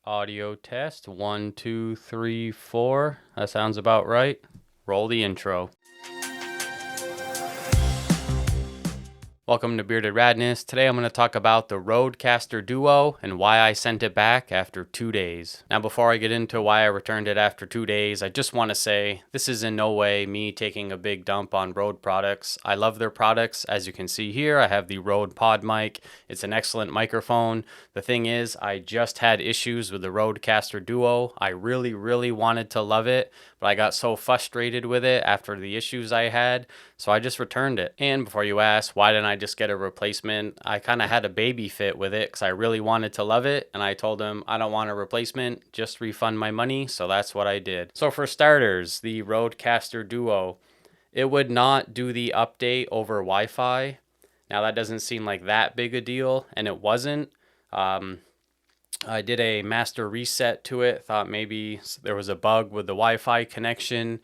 Audio test. 1, 2, 3, 4. That sounds about right. Roll the intro. Welcome to Bearded Radness. Today I'm going to talk about the Rodecaster Duo and why I sent it back after 2 days. Now before I get into why I returned it after 2 days, I just want to say this is in no way me taking a big dump on Rode products. I love their products. As you can see here, I have the Rode Pod mic. It's an excellent microphone. The thing is, I just had issues with the Rodecaster Duo. I really wanted to love it, but I got so frustrated with it after the issues I had, so I just returned it. And before you ask, why didn't I just get a replacement? I kind of had a baby fit with it because I really wanted to love it, and I told him I don't want a replacement, just refund my money, so that's what I did. So for starters, the Rodecaster Duo, it would not do the update over Wi-Fi. Now that doesn't seem like that big a deal, and it wasn't. I did a master reset to it, thought maybe there was a bug with the Wi-Fi connection,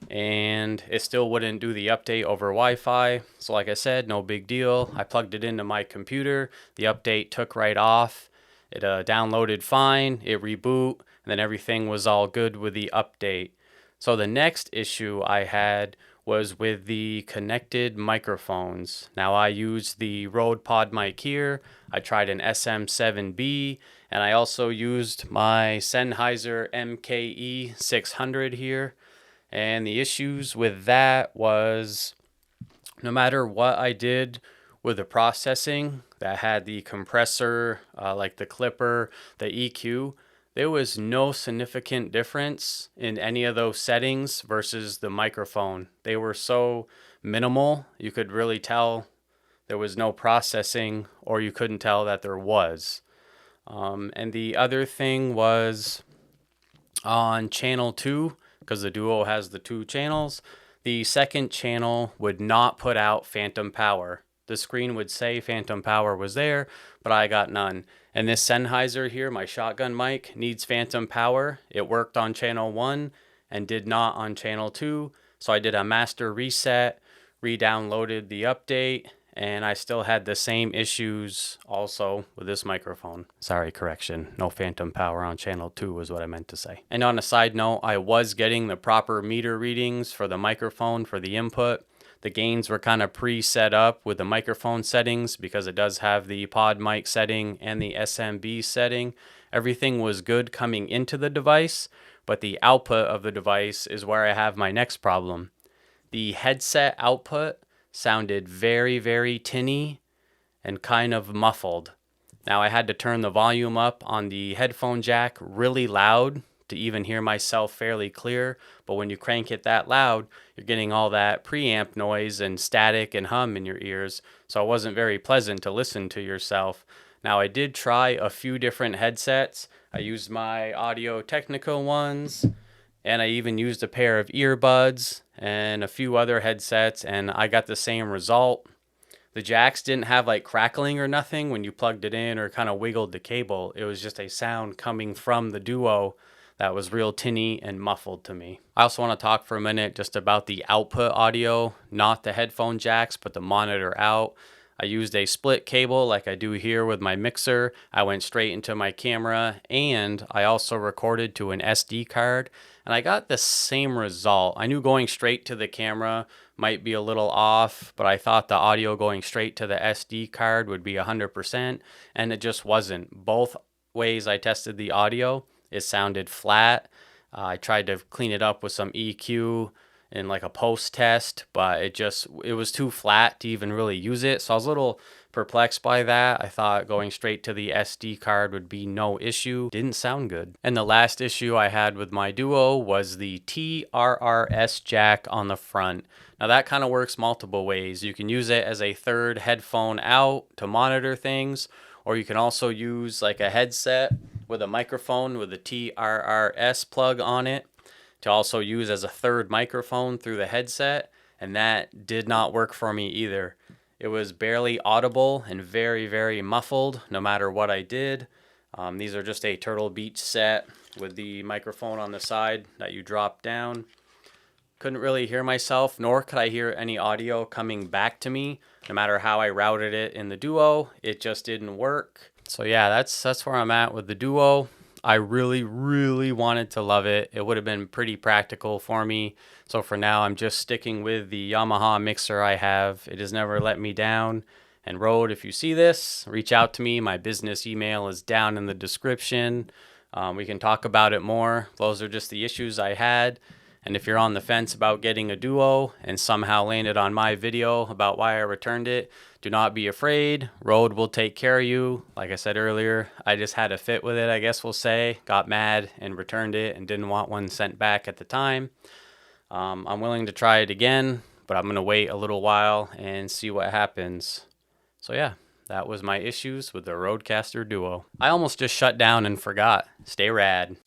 and it still wouldn't do the update over Wi-Fi. So like I said, no big deal. I plugged it into my computer. The update took right off. It downloaded fine. It reboot, and then everything was all good with the update. So the next issue I had was with the connected microphones. Now I used the Rode Pod mic here. I tried an SM7B, and I also used my Sennheiser MKE 600 here. And the issues with that was no matter what I did with the processing that had the compressor, like the clipper, the EQ, there was no significant difference in any of those settings versus the microphone. They were so minimal, you could really tell there was no processing, or you couldn't tell that there was. And the other thing was on channel 2, because the Duo has the 2 channels, the second channel would not put out phantom power. The screen would say phantom power was there, but I got none. And this Sennheiser here, my shotgun mic, needs phantom power. It worked on channel 1 and did not on channel 2. So I did a master reset, re-downloaded the update, and I still had the same issues also with this microphone. Sorry, correction. No phantom power on channel 2 is what I meant to say. And on a side note, I was getting the proper meter readings for the microphone for the input. The gains were kind of pre-set up with the microphone settings because it does have the pod mic setting and the SMB setting. Everything was good coming into the device, but the output of the device is where I have my next problem. The headset output sounded very tinny and kind of muffled. Now I had to turn the volume up on the headphone jack really loud to even hear myself fairly clear, but when you crank it that loud, you're getting all that preamp noise and static and hum in your ears, so it wasn't very pleasant to listen to yourself. Now I did try a few different headsets. I used my Audio Technica ones, and I even used a pair of earbuds and a few other headsets, and I got the same result. The jacks didn't have like crackling or nothing when you plugged it in or kind of wiggled the cable. It was just a sound coming from the Duo that was real tinny and muffled to me. I also want to talk for a minute just about the output audio, not the headphone jacks, but the monitor out. I used a split cable like I do here with my mixer. I went straight into my camera, and I also recorded to an SD card, and I got the same result. I knew going straight to the camera might be a little off, but I thought the audio going straight to the SD card would be 100%, and it just wasn't. Both ways I tested the audio, it sounded flat. I tried to clean it up with some EQ in like a post test, but it was too flat to even really use it. So I was a little perplexed by that. I thought going straight to the SD card would be no issue. Didn't sound good. And the last issue I had with my Duo was the TRRS jack on the front. Now that kind of works multiple ways. You can use it as a third headphone out to monitor things, or you can also use like a headset with a microphone with a TRRS plug on it to also use as a third microphone through the headset, and that did not work for me either. It was barely audible and very muffled no matter what I did. These are just a Turtle Beach set with the microphone on the side that you drop down. Couldn't really hear myself, nor could I hear any audio coming back to me. No matter how I routed it in the Duo, it just didn't work. So yeah, that's where I'm at with the Duo. I really, really wanted to love it. It would have been pretty practical for me. So for now, I'm just sticking with the Yamaha mixer I have. It has never let me down. And Rode, if you see this, reach out to me. My business email is down in the description. We can talk about it more. Those are just the issues I had. And if you're on the fence about getting a Duo and somehow landed on my video about why I returned it, do not be afraid. Rode will take care of you. Like I said earlier, I just had a fit with it, I guess we'll say. Got mad and returned it and didn't want one sent back at the time. I'm willing to try it again, but I'm going to wait a little while and see what happens. So yeah, that was my issues with the Rodecaster Duo. I almost just shut down and forgot. Stay rad.